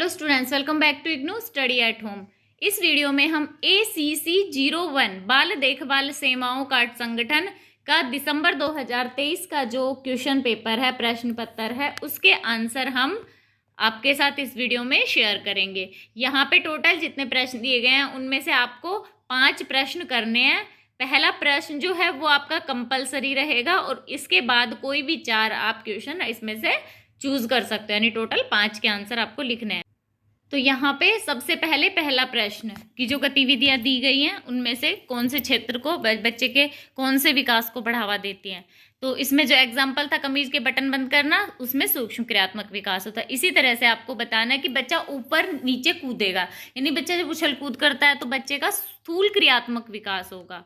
Hello students, welcome back to IGNOU study at home. इस video में हम ACC 01 बाल देखभाल सेवाओं कार्ड संगठन का दिसंबर 2023 का जो क्वेश्चन पेपर है, प्रश्न पत्र है, उसके आंसर हम आपके साथ इस वीडियो में शेयर करेंगे। यहाँ पे टोटल जितने प्रश्न दिए गए हैं उनमें से आपको 5 प्रश्न करने हैं। पहला प्रश्न जो है वो आपका कंपलसरी रहेगा और इसके बाद कोई भी 4 आप क्वेश्चन इसमें से चूज कर सकते हैं, यानी टोटल 5 के आंसर आपको लिखने हैं। तो यहाँ पे सबसे पहले पहला प्रश्न की जो गतिविधियां दी गई हैं उनमें से कौन से क्षेत्र को बच्चे के कौन से विकास को बढ़ावा देती हैं। तो इसमें जो एग्जाम्पल था कमीज के बटन बंद करना, उसमें सूक्ष्म क्रियात्मक विकास होता है। इसी तरह से आपको बताना है कि बच्चा ऊपर नीचे कूदेगा, यानी बच्चा जब उछल कूद करता है तो बच्चे का स्थूल क्रियात्मक विकास होगा।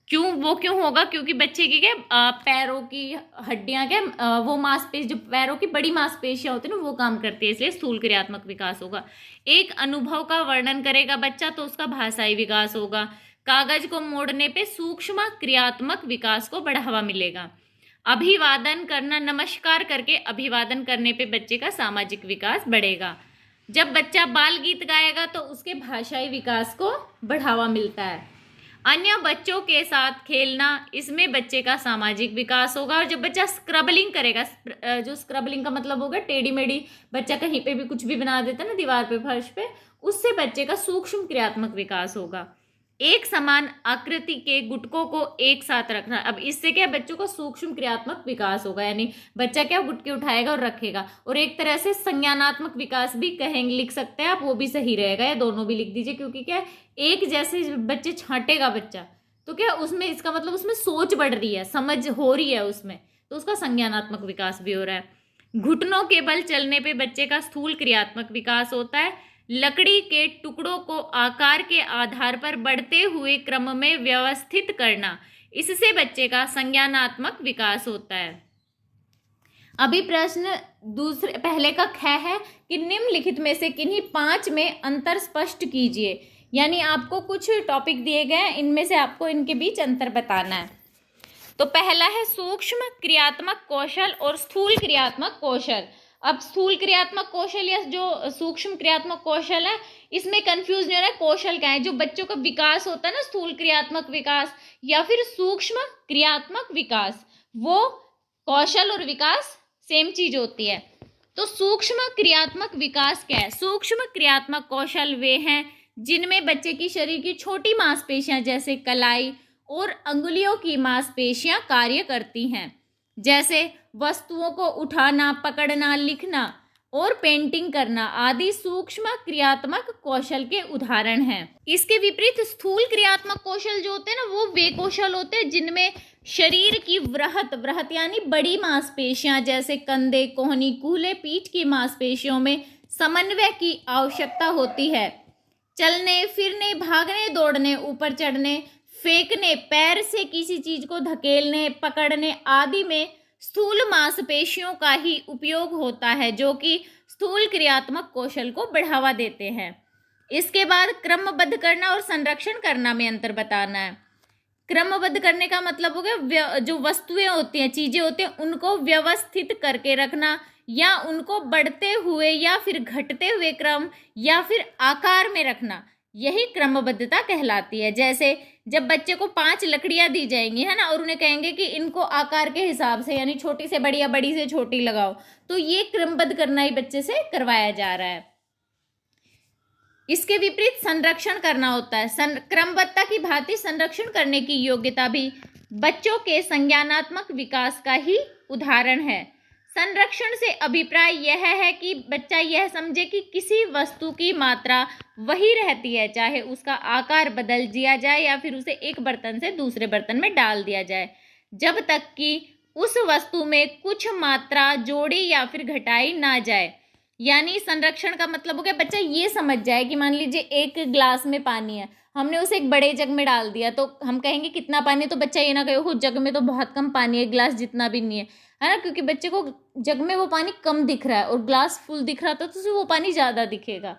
क्यों होगा? क्योंकि बच्चे की पैरों की हड्डियां वो मांसपेशी, जो पैरों की बड़ी मांसपेशियां होती है ना, वो काम करती है, इसलिए स्थूल क्रियात्मक विकास होगा। एक अनुभव का वर्णन करेगा बच्चा तो उसका भाषाई विकास होगा। कागज को मोड़ने पे सूक्ष्म क्रियात्मक विकास को बढ़ावा मिलेगा। अभिवादन करना, नमस्कार करके अभिवादन करने पे बच्चे का सामाजिक विकास बढ़ेगा। जब बच्चा बाल गीत गाएगा तो उसके भाषाई विकास को बढ़ावा मिलता है। अन्य बच्चों के साथ खेलना, इसमें बच्चे का सामाजिक विकास होगा। और जब बच्चा स्क्रबलिंग करेगा, जो स्क्रबलिंग का मतलब होगा टेढ़ी मेढ़ी, बच्चा कहीं पे भी कुछ भी बना देता है ना दीवार पे, फर्श पे, उससे बच्चे का सूक्ष्म क्रियात्मक विकास होगा। एक समान आकृति के गुटकों को एक साथ रखना, अब इससे क्या बच्चों का सूक्ष्म क्रियात्मक विकास होगा, यानी बच्चा क्या गुटके उठाएगा और रखेगा। और एक तरह से संज्ञानात्मक विकास भी कहेंगे, लिख सकते हैं आप, वो भी सही रहेगा, या दोनों भी लिख दीजिए, क्योंकि क्या एक जैसे बच्चे छांटेगा बच्चा तो क्या उसमें, इसका मतलब उसमें सोच बढ़ रही है, समझ हो रही है उसमें, तो उसका संज्ञानात्मक विकास भी हो रहा है। घुटनों के बल चलने पे बच्चे का स्थूल क्रियात्मक विकास होता है। लकड़ी के टुकड़ों को आकार के आधार पर बढ़ते हुए क्रम में व्यवस्थित करना, इससे बच्चे का संज्ञानात्मक विकास होता है। अभी प्रश्न पहले का ख है कि निम्नलिखित में से किन्हीं 5 में अंतर स्पष्ट कीजिए, यानी आपको कुछ टॉपिक दिए गए हैं, इनमें से आपको इनके बीच अंतर बताना है। तो पहला है सूक्ष्म क्रियात्मक कौशल और स्थूल क्रियात्मक कौशल। अब स्थूल क्रियात्मक कौशल या जो सूक्ष्म क्रियात्मक कौशल है, इसमें कंफ्यूज नहीं हो रहा है कौशल क्या है। जो बच्चों का विकास होता है ना, स्थूल क्रियात्मक विकास या फिर सूक्ष्म क्रियात्मक विकास, वो कौशल और विकास सेम चीज होती है। तो सूक्ष्म क्रियात्मक विकास क्या है? सूक्ष्म क्रियात्मक कौशल वे हैं जिनमें बच्चे की शरीर की छोटी मांसपेशियां जैसे कलाई और अंगुलियों की मांसपेशियां कार्य करती हैं, जैसे वस्तुओं को उठाना, पकड़ना, लिखना और पेंटिंग करना आदि सूक्ष्म क्रियात्मक कौशल के उदाहरण हैं। इसके विपरीत स्थूल क्रियात्मक कौशल जो होते हैं ना, वो वे कौशल होते हैं जिनमें शरीर की वृहत यानी बड़ी मांसपेशियां जैसे कंधे, कोहनी, कूल्हे, पीठ की मांसपेशियों में समन्वय की आवश्यकता होती है। चलने फिरने, भागने, दौड़ने, ऊपर चढ़ने, फेंकने, पैर से किसी चीज को धकेलने, पकड़ने आदि में स्थूल मांसपेशियों का ही उपयोग होता है, जो कि स्थूल क्रियात्मक कौशल को बढ़ावा देते हैं। इसके बाद क्रमबद्ध करना और संरक्षण करना में अंतर बताना है। क्रमबद्ध करने का मतलब हो गया जो वस्तुएं होती हैं, चीजें होती हैं, उनको व्यवस्थित करके रखना, या उनको बढ़ते हुए या फिर घटते हुए क्रम या फिर आकार में रखना, यही क्रमबद्धता कहलाती है। जैसे जब बच्चे को 5 लकड़ियां दी जाएंगी, है ना, और उन्हें कहेंगे कि इनको आकार के हिसाब से, यानी छोटी से बड़ी या बड़ी से छोटी लगाओ, तो ये क्रमबद्ध करना ही बच्चे से करवाया जा रहा है। इसके विपरीत संरक्षण करना होता है। क्रमबद्धता की भांति संरक्षण करने की योग्यता भी बच्चों के संज्ञानात्मक विकास का ही उदाहरण है। संरक्षण से अभिप्राय यह है कि बच्चा यह समझे कि किसी वस्तु की मात्रा वही रहती है, चाहे उसका आकार बदल दिया जाए या फिर उसे एक बर्तन से दूसरे बर्तन में डाल दिया जाए, जब तक कि उस वस्तु में कुछ मात्रा जोड़ी या फिर घटाई ना जाए। यानी संरक्षण का मतलब हो गया बच्चा ये समझ जाए कि मान लीजिए एक गिलास में पानी है, हमने उसे एक बड़े जग में डाल दिया, तो हम कहेंगे कितना पानी है, तो बच्चा ये ना कहे हो जग में तो बहुत कम पानी है, गिलास जितना भी नहीं है ना, क्योंकि बच्चे को जग में वो पानी कम दिख रहा है और ग्लास फुल दिख रहा था तो उसे वो पानी ज़्यादा दिखेगा।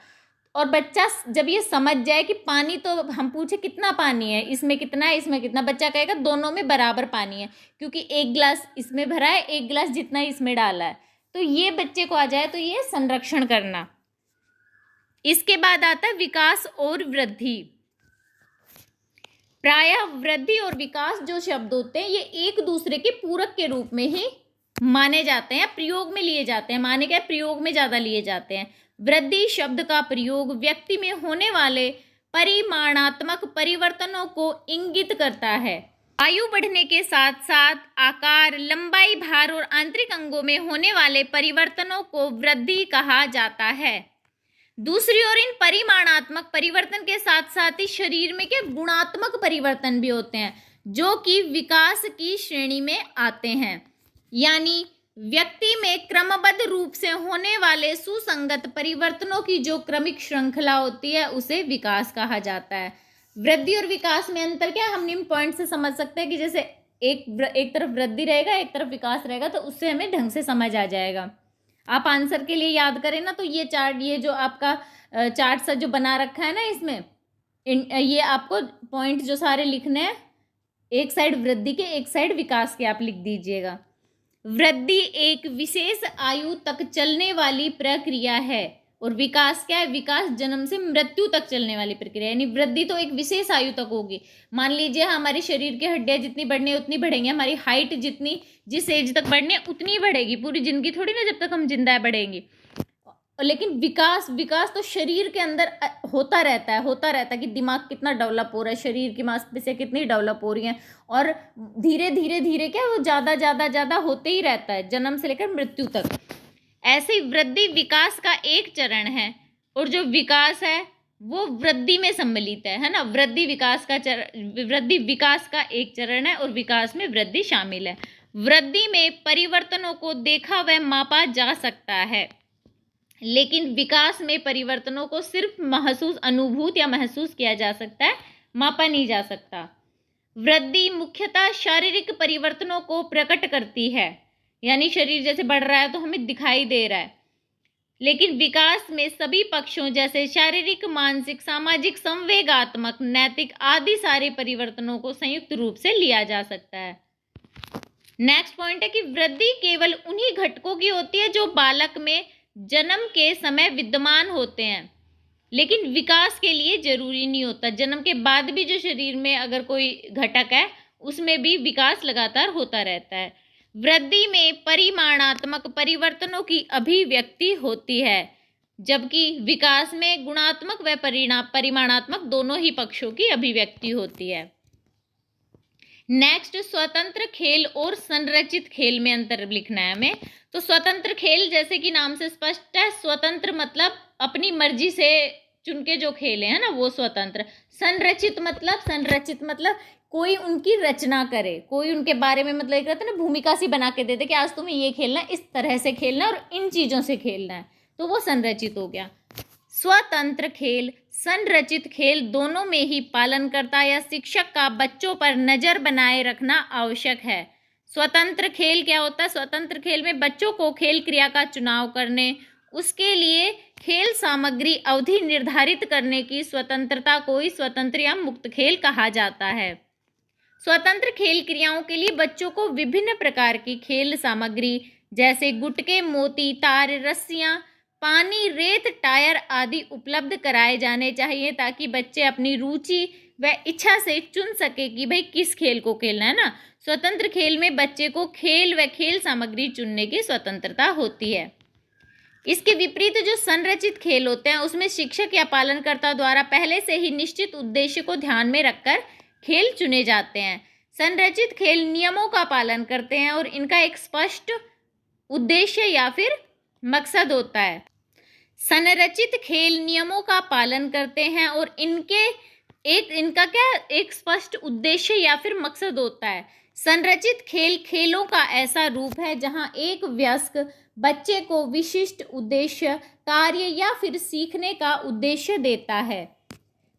और बच्चा जब ये समझ जाए कि पानी, तो हम पूछे कितना पानी है, इसमें कितना है, इसमें कितना, बच्चा कहेगा दोनों में बराबर पानी है, क्योंकि एक गिलास इसमें भरा है, एक गिलास जितना इसमें डाला है, तो ये बच्चे को आ जाए तो ये संरक्षण करना। इसके बाद आता है विकास और वृद्धि। प्रायः वृद्धि और विकास जो शब्द होते हैं ये एक दूसरे के पूरक के रूप में ही माने जाते हैं, प्रयोग में लिए जाते हैं। माने क्या, प्रयोग में ज्यादा लिए जाते हैं। वृद्धि शब्द का प्रयोग व्यक्ति में होने वाले परिमाणात्मक परिवर्तनों को इंगित करता है। आयु बढ़ने के साथ साथ आकार, लंबाई, भार और आंतरिक अंगों में होने वाले परिवर्तनों को वृद्धि कहा जाता है। दूसरी ओर इन परिमाणात्मक परिवर्तन के साथ साथ ही शरीर में के गुणात्मक परिवर्तन भी होते हैं जो कि विकास की श्रेणी में आते हैं। यानी व्यक्ति में क्रमबद्ध रूप से होने वाले सुसंगत परिवर्तनों की जो क्रमिक श्रृंखला होती है उसे विकास कहा जाता है। वृद्धि और विकास में अंतर क्या है, हम निम्न पॉइंट से समझ सकते हैं कि जैसे एक तरफ वृद्धि रहेगा, एक तरफ विकास रहेगा, तो उससे हमें ढंग से समझ आ जाएगा। आप आंसर के लिए याद करें ना, तो ये चार्ट, ये जो आपका चार्ट सा जो बना रखा है ना, इसमें ये आपको पॉइंट जो सारे लिखने हैं, एक साइड वृद्धि के, एक साइड विकास के आप लिख दीजिएगा। वृद्धि एक विशेष आयु तक चलने वाली प्रक्रिया है और विकास क्या है, विकास जन्म से मृत्यु तक चलने वाली प्रक्रिया। यानी वृद्धि तो एक विशेष आयु तक होगी। मान लीजिए हमारे शरीर की हड्डियां जितनी बढ़नी है उतनी बढ़ेंगी, हमारी हाइट जितनी जिस एज तक बढ़नी है उतनी बढ़ेगी। पूरी जिंदगी थोड़ी ना जब तक हम जिंदा है बढ़ेंगी। लेकिन विकास तो शरीर के अंदर होता रहता है कि दिमाग कितना डेवलप हो रहा है, शरीर की मांसपेशियां कितनी डेवलप हो रही हैं, और धीरे धीरे क्या वो ज़्यादा होते ही रहता है जन्म से लेकर मृत्यु तक। ऐसे ही वृद्धि विकास का एक चरण है और जो विकास है वो वृद्धि में सम्मिलित है ना। वृद्धि विकास का एक चरण है और विकास में वृद्धि शामिल है। वृद्धि में परिवर्तनों को देखा व मापा जा सकता है, लेकिन विकास में परिवर्तनों को सिर्फ अनुभूत या महसूस किया जा सकता है, मापा नहीं जा सकता। वृद्धि मुख्यतः शारीरिक परिवर्तनों को प्रकट करती है, यानी शरीर जैसे बढ़ रहा है तो हमें दिखाई दे रहा है। लेकिन विकास में सभी पक्षों जैसे शारीरिक, मानसिक, सामाजिक, संवेगात्मक, नैतिक आदि सारे परिवर्तनों को संयुक्त रूप से लिया जा सकता है। नेक्स्ट पॉइंट है कि वृद्धि केवल उन्हीं घटकों की होती है जो बालक में जन्म के समय विद्यमान होते हैं, लेकिन विकास के लिए जरूरी नहीं होता। जन्म के बाद भी जो शरीर में अगर कोई घटक है उसमें भी विकास लगातार होता रहता है। वृद्धि में परिमाणात्मक परिवर्तनों की अभिव्यक्ति होती है, जबकि विकास में गुणात्मक व परिमाणात्मक दोनों ही पक्षों की अभिव्यक्ति होती है। नेक्स्ट, स्वतंत्र खेल और संरचित खेल में अंतर लिखना है हमें। तो स्वतंत्र खेल जैसे कि नाम से स्पष्ट है, स्वतंत्र मतलब अपनी मर्जी से चुन के जो खेले हैं ना वो स्वतंत्र। संरचित मतलब कोई उनकी रचना करे, कोई उनके बारे में मतलब एक रहता है ना भूमिका सी बना के दे दे कि आज तुम्हें ये खेलना है, इस तरह से खेलना है और इन चीज़ों से खेलना है, तो वो संरचित हो गया। स्वतंत्र खेल, संरचित खेल दोनों में ही पालनकर्ता या शिक्षक का बच्चों पर नजर बनाए रखना आवश्यक है। स्वतंत्र खेल क्या होता है? स्वतंत्र खेल में बच्चों को खेल क्रिया का चुनाव करने, उसके लिए खेल सामग्री अवधि निर्धारित करने की स्वतंत्रता को ही स्वतंत्र या मुक्त खेल कहा जाता है। स्वतंत्र खेल क्रियाओं के लिए बच्चों को विभिन्न प्रकार की खेल सामग्री जैसे गुटके, मोती, तार, रस्सियां, पानी, रेत, टायर आदि उपलब्ध कराए जाने चाहिए ताकि बच्चे अपनी रुचि व इच्छा से चुन सके कि भाई किस खेल को खेलना है ना। स्वतंत्र खेल में बच्चे को खेल व खेल सामग्री चुनने की स्वतंत्रता होती है। इसके विपरीत जो संरचित खेल होते हैं उसमें शिक्षक या पालनकर्ता द्वारा पहले से ही निश्चित उद्देश्य को ध्यान में रखकर खेल चुने जाते हैं। संरचित खेल नियमों का पालन करते हैं और इनका एक स्पष्ट उद्देश्य या फिर मकसद होता है। संरचित खेल नियमों का पालन करते हैं और इनका एक स्पष्ट उद्देश्य या फिर मकसद होता है। संरचित खेल खेलों का ऐसा रूप है जहां एक वयस्क बच्चे को विशिष्ट उद्देश्य, कार्य या फिर सीखने का उद्देश्य देता है।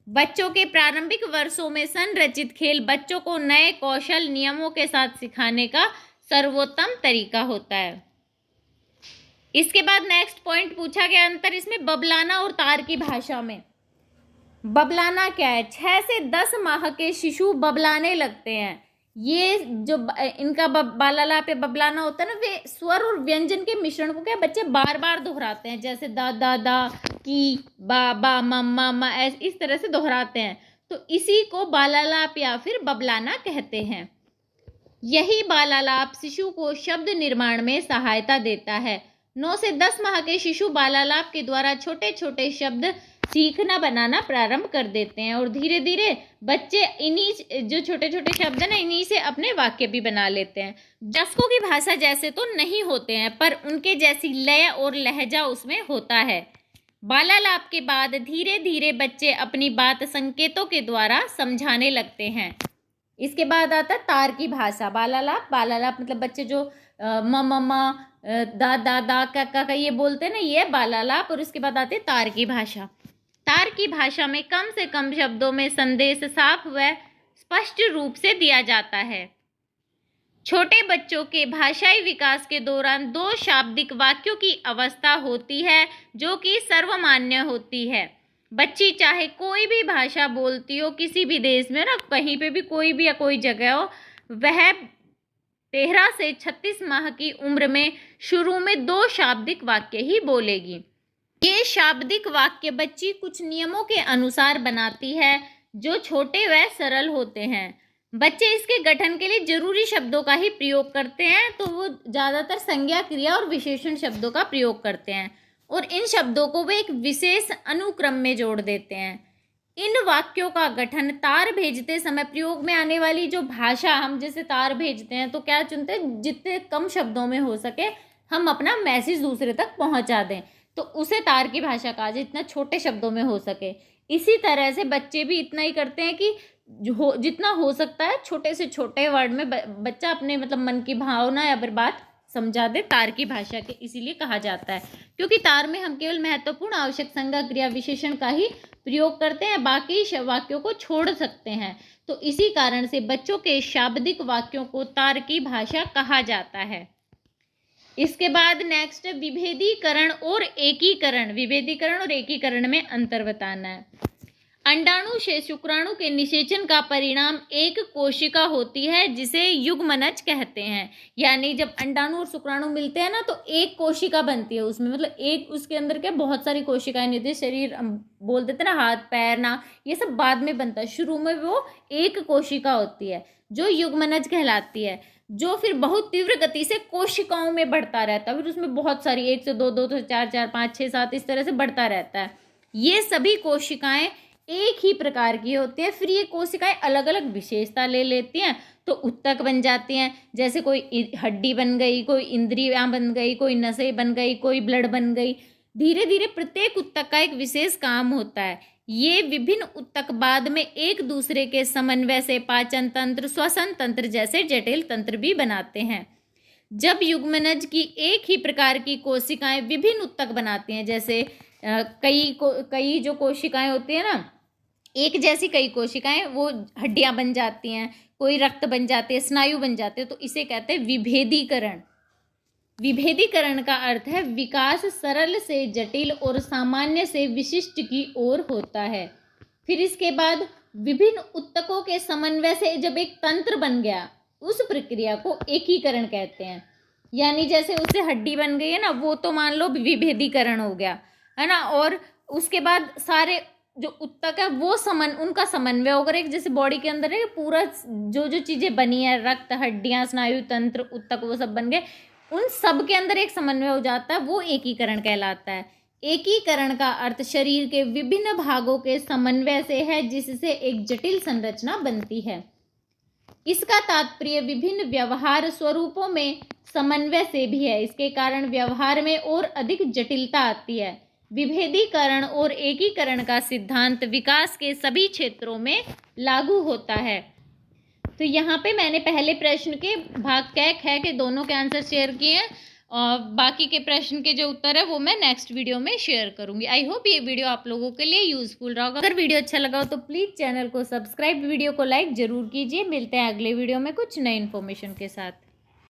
बच्चों के प्रारंभिक वर्षों में संरचित खेल बच्चों को नए कौशल नियमों के साथ सिखाने का सर्वोत्तम तरीका होता है। इसके बाद नेक्स्ट पॉइंट पूछा गया अंतर इसमें बबलाना और तार की भाषा में। बबलाना क्या है? 6 से 10 माह के शिशु बबलाने लगते हैं। ये जो इनका बालाला पे बबलाना होता है ना, वे स्वर और व्यंजन के मिश्रण को क्या बच्चे बार बार दोहराते हैं, जैसे दा दा दा, की, बाबा, मम्मा, मा, इस तरह से दोहराते हैं, तो इसी को बालालाप या फिर बबलाना कहते हैं। यही बालालाप शिशु को शब्द निर्माण में सहायता देता है। 9 से 10 माह के शिशु बालालाप के द्वारा छोटे छोटे शब्द सीखना बनाना प्रारंभ कर देते हैं और धीरे धीरे बच्चे इन्हीं जो छोटे छोटे शब्द हैं ना, इन्हीं से अपने वाक्य भी बना लेते हैं। वयस्कों की भाषा जैसे तो नहीं होते हैं, पर उनके जैसी लय और लहजा उसमें होता है। बालालाप के बाद धीरे धीरे बच्चे अपनी बात संकेतों के द्वारा समझाने लगते हैं। इसके बाद आता है तार की भाषा। बालालाप मतलब बच्चे जो मम्मा, दा दा दा का ये बोलते हैं ना, ये बालालाप। और उसके बाद आती है तार की भाषा। तार की भाषा में कम से कम शब्दों में संदेश साफ व स्पष्ट रूप से दिया जाता है। छोटे बच्चों के भाषाई विकास के दौरान 2 शाब्दिक वाक्यों की अवस्था होती है जो कि सर्वमान्य होती है। बच्ची चाहे कोई भी भाषा बोलती हो, किसी भी देश में ना, कहीं पे भी कोई भी या कोई जगह हो, वह 13 से 36 माह की उम्र में शुरू में 2 शाब्दिक वाक्य ही बोलेगी। ये शाब्दिक वाक्य बच्ची कुछ नियमों के अनुसार बनाती है जो छोटे व सरल होते हैं। बच्चे इसके गठन के लिए जरूरी शब्दों का ही प्रयोग करते हैं, तो वो ज़्यादातर संज्ञा, क्रिया और विशेषण शब्दों का प्रयोग करते हैं और इन शब्दों को वे एक विशेष अनुक्रम में जोड़ देते हैं। इन वाक्यों का गठन तार भेजते समय प्रयोग में आने वाली जो भाषा, हम जैसे तार भेजते हैं तो क्या चुनते हैं, जितने कम शब्दों में हो सके हम अपना मैसेज दूसरे तक पहुंचा दें, तो उसे तार की भाषा कहा, जितना छोटे शब्दों में हो सके। इसी तरह से बच्चे भी इतना ही करते हैं कि जितना हो सकता है छोटे से छोटे वर्ड में बच्चा अपने मतलब मन की भावना या फिर बात समझा दे, तार की भाषा के इसीलिए कहा जाता है, क्योंकि तार में हम केवल महत्वपूर्ण आवश्यक संज्ञा, क्रिया, विशेषण का ही प्रयोग करते हैं, बाकी वाक्यों को छोड़ सकते हैं। तो इसी कारण से बच्चों के शाब्दिक वाक्यों को तार की भाषा कहा जाता है। इसके बाद नेक्स्ट विभेदीकरण और एकीकरण। विभेदीकरण और एकीकरण में अंतर बताना है। अंडाणु से शुक्राणु के निषेचन का परिणाम एक कोशिका होती है जिसे युग्मनज कहते हैं। यानी जब अंडाणु और शुक्राणु मिलते हैं ना, तो एक कोशिका बनती है उसमें, मतलब एक उसके अंदर क्या बहुत सारी कोशिकाएं नहीं होती। शरीर हम बोल देते ना, हाथ पैर ना, ये सब बाद में बनता है, शुरू में वो एक कोशिका होती है जो युग्मनज कहलाती है, जो फिर बहुत तीव्र गति से कोशिकाओं में बढ़ता रहता है। फिर उसमें बहुत सारी 1 से 2, 2 से 4, 4, 5, 6, 7 इस तरह से बढ़ता रहता है। ये सभी कोशिकाएं एक ही प्रकार की होती है। फिर ये कोशिकाएं अलग अलग विशेषता ले लेती हैं, तो उत्तक बन जाती हैं। जैसे कोई हड्डी बन गई, कोई इंद्रियां बन गई, कोई नसें बन गई, कोई ब्लड बन गई। धीरे धीरे प्रत्येक उत्तक का एक विशेष काम होता है। ये विभिन्न उत्तक बाद में एक दूसरे के समन्वय से पाचन तंत्र, श्वसन तंत्र जैसे जटिल तंत्र भी बनाते हैं। जब युग्मनज की एक ही प्रकार की कोशिकाएं विभिन्न उत्तक बनाती हैं, जैसे कई जो कोशिकाएं होती है ना, एक जैसी कई कोशिकाएं, वो हड्डियां बन जाती हैं, कोई रक्त बन जाते हैं, स्नायु बन जाते हैं, तो इसे कहते हैं विभेदीकरण। विभेदीकरण का अर्थ है विकास सरल से जटिल और सामान्य से विशिष्ट की ओर होता है। फिर इसके बाद विभिन्न उत्तकों के समन्वय से जब एक तंत्र बन गया, उस प्रक्रिया को एकीकरण कहते हैं। यानी जैसे उससे हड्डी बन गई है ना, वो तो मान लो विभेदीकरण हो गया है ना। और उसके बाद सारे जो उत्तक है वो उनका समन्वय होकर एक, जैसे बॉडी के अंदर है पूरा जो जो चीज़ें बनी है, रक्त, हड्डियाँ, स्नायु तंत्र, उत्तक, वो सब बन गए, उन सब के अंदर एक समन्वय हो जाता है, वो एकीकरण कहलाता है। एकीकरण का अर्थ शरीर के विभिन्न भागों के समन्वय से है, जिससे एक जटिल संरचना बनती है। इसका तात्पर्य विभिन्न व्यवहार स्वरूपों में समन्वय से भी है। इसके कारण व्यवहार में और अधिक जटिलता आती है। विभेदीकरण और एकीकरण का सिद्धांत विकास के सभी क्षेत्रों में लागू होता है। तो यहाँ पे मैंने पहले प्रश्न के भाग क, ख के दोनों के आंसर शेयर किए हैं, और बाकी के प्रश्न के जो उत्तर है वो मैं नेक्स्ट वीडियो में शेयर करूँगी। आई होप ये वीडियो आप लोगों के लिए यूजफुल रहा होगा। अगर वीडियो अच्छा लगा हो तो प्लीज़ चैनल को सब्सक्राइब, वीडियो को लाइक ज़रूर कीजिए। मिलते हैं अगले वीडियो में कुछ नई इन्फॉर्मेशन के साथ।